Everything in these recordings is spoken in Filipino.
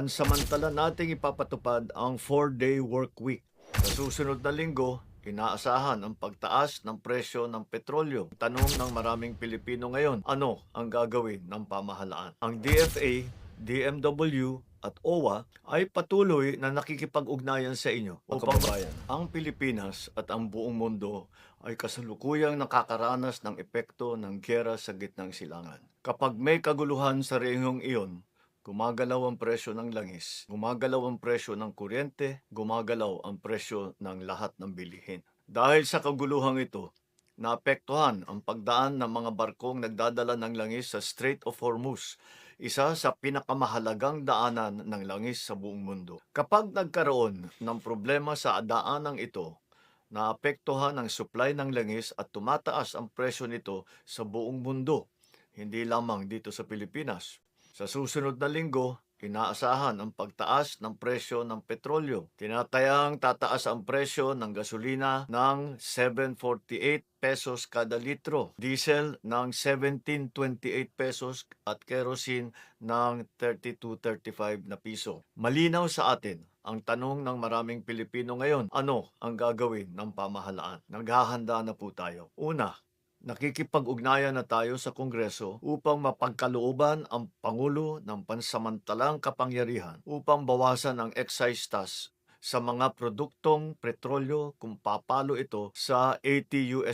Pansamantala nating ipapatupad ang 4-day work week. Sa susunod na linggo, inaasahan ang pagtaas ng presyo ng petrolyo. Tanong ng maraming Pilipino ngayon, ano ang gagawin ng pamahalaan? Ang DFA, DMW at OWA ay patuloy na nakikipag-ugnayan sa inyo upang ang Pilipinas at ang buong mundo ay kasalukuyang nakakaranas ng epekto ng giyera sa gitnang silangan. Kapag may kaguluhan sa rehiyong iyon, gumagalaw ang presyo ng langis, gumagalaw ang presyo ng kuryente, gumagalaw ang presyo ng lahat ng bilihin. Dahil sa kaguluhang ito, naapektuhan ang pagdaan ng mga barkong nagdadala ng langis sa Strait of Hormuz, isa sa pinakamahalagang daanan ng langis sa buong mundo. Kapag nagkaroon ng problema sa daanang ito, naapektuhan ang supply ng langis at tumataas ang presyo nito sa buong mundo, hindi lamang dito sa Pilipinas. Sa susunod na linggo, inaasahan ang pagtaas ng presyo ng petrolyo. Tinatayang tataas ang presyo ng gasolina ng 7.48 pesos kada litro, diesel ng 17.28 pesos at kerosene ng 32.35 na piso. Malinaw sa atin ang tanong ng maraming Pilipino ngayon, ano ang gagawin ng pamahalaan? Naghahanda na po tayo. Una, nakikipag-ugnayan na tayo sa Kongreso upang mapagkalooban ang Pangulo ng pansamantalang kapangyarihan upang bawasan ang excise tax sa mga produktong petrolyo kung papalo ito sa $80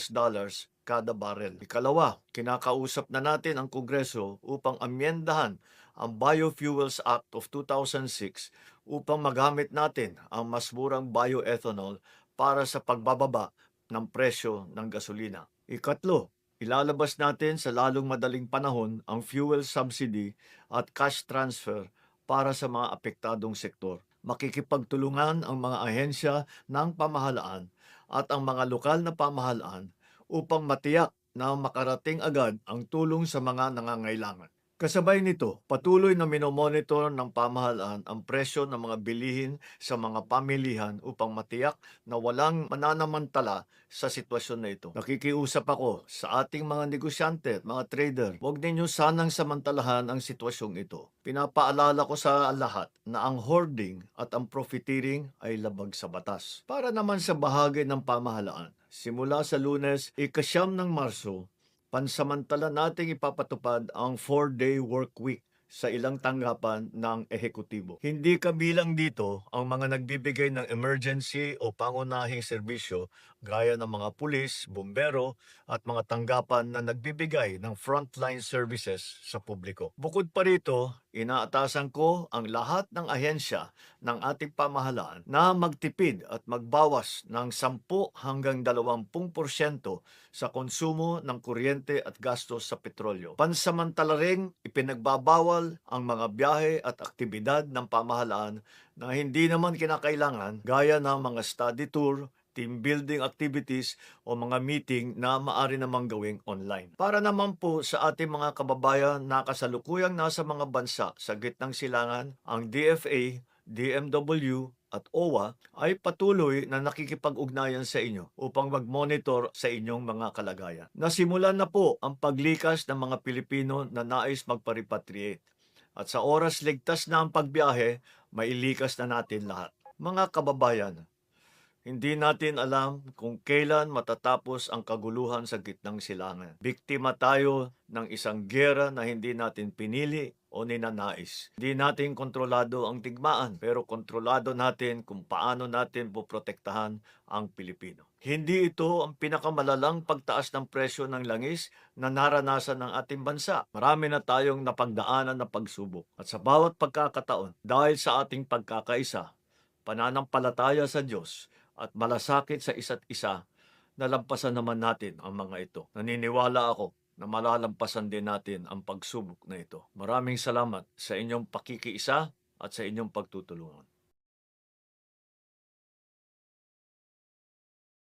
kada barrel. Ikalawa, kinakausap na natin ang Kongreso upang amyendahan ang Biofuels Act of 2006 upang magamit natin ang mas murang bioethanol para sa pagbababa ng presyo ng gasolina. Ikatlo, ilalabas natin sa lalong madaling panahon ang fuel subsidy at cash transfer para sa mga apektadong sektor. Makikipagtulungan ang mga ahensya ng pamahalaan at ang mga lokal na pamahalaan upang matiyak na makarating agad ang tulong sa mga nangangailangan. Kasabay nito, patuloy na minomonitor ng pamahalaan ang presyo ng mga bilihin sa mga pamilihan upang matiyak na walang mananamantala sa sitwasyon na ito. Nakikiusap ako sa ating mga negosyante at mga trader, huwag ninyo sanang samantalahan ang sitwasyong ito. Pinapaalala ko sa lahat na ang hoarding at ang profiteering ay labag sa batas. Para naman sa bahagi ng pamahalaan, simula sa Lunes, 9 ng Marso, pansamantala nating ipapatupad ang 4-day work week sa ilang tanggapan ng ehekutibo. Hindi kabilang dito ang mga nagbibigay ng emergency o pangunahing serbisyo gaya ng mga pulis, bumbero at mga tanggapan na nagbibigay ng frontline services sa publiko. Bukod pa rito, inaatasan ko ang lahat ng ahensya ng ating pamahalaan na magtipid at magbawas ng 10 hanggang 20% sa konsumo ng kuryente at gastos sa petrolyo. Pansamantala ring ipinagbabawal ang mga biyahe at aktibidad ng pamahalaan na hindi naman kinakailangan gaya ng mga study tour, team building activities o mga meeting na maaari namang gawing online. Para naman po sa ating mga kababayan na kasalukuyang nasa mga bansa sa gitnang silangan, ang DFA, DMW at OWA ay patuloy na nakikipag-ugnayan sa inyo upang mag-monitor sa inyong mga kalagayan. Nasimulan na po ang paglikas ng mga Pilipino na nais magpa-repatriate. At sa oras ligtas na ang pagbiyahe, mailikas na natin lahat. Mga kababayan, hindi natin alam kung kailan matatapos ang kaguluhan sa gitnang silangan. Biktima tayo ng isang giyera na hindi natin pinili o ninanais. Hindi natin kontrolado ang digmaan, pero kontrolado natin kung paano natin poprotektahan ang Pilipino. Hindi ito ang pinakamalalang pagtaas ng presyo ng langis na naranasan ng ating bansa. Marami na tayong napagdaanan na pagsubok. At sa bawat pagkakataon, dahil sa ating pagkakaisa, pananampalataya sa Diyos, at malasakit sa isa't isa, nalampasan naman natin ang mga ito. Naniniwala ako na malalampasan din natin ang pagsubok na ito. Maraming salamat sa inyong pakikiisa at sa inyong pagtutulungan.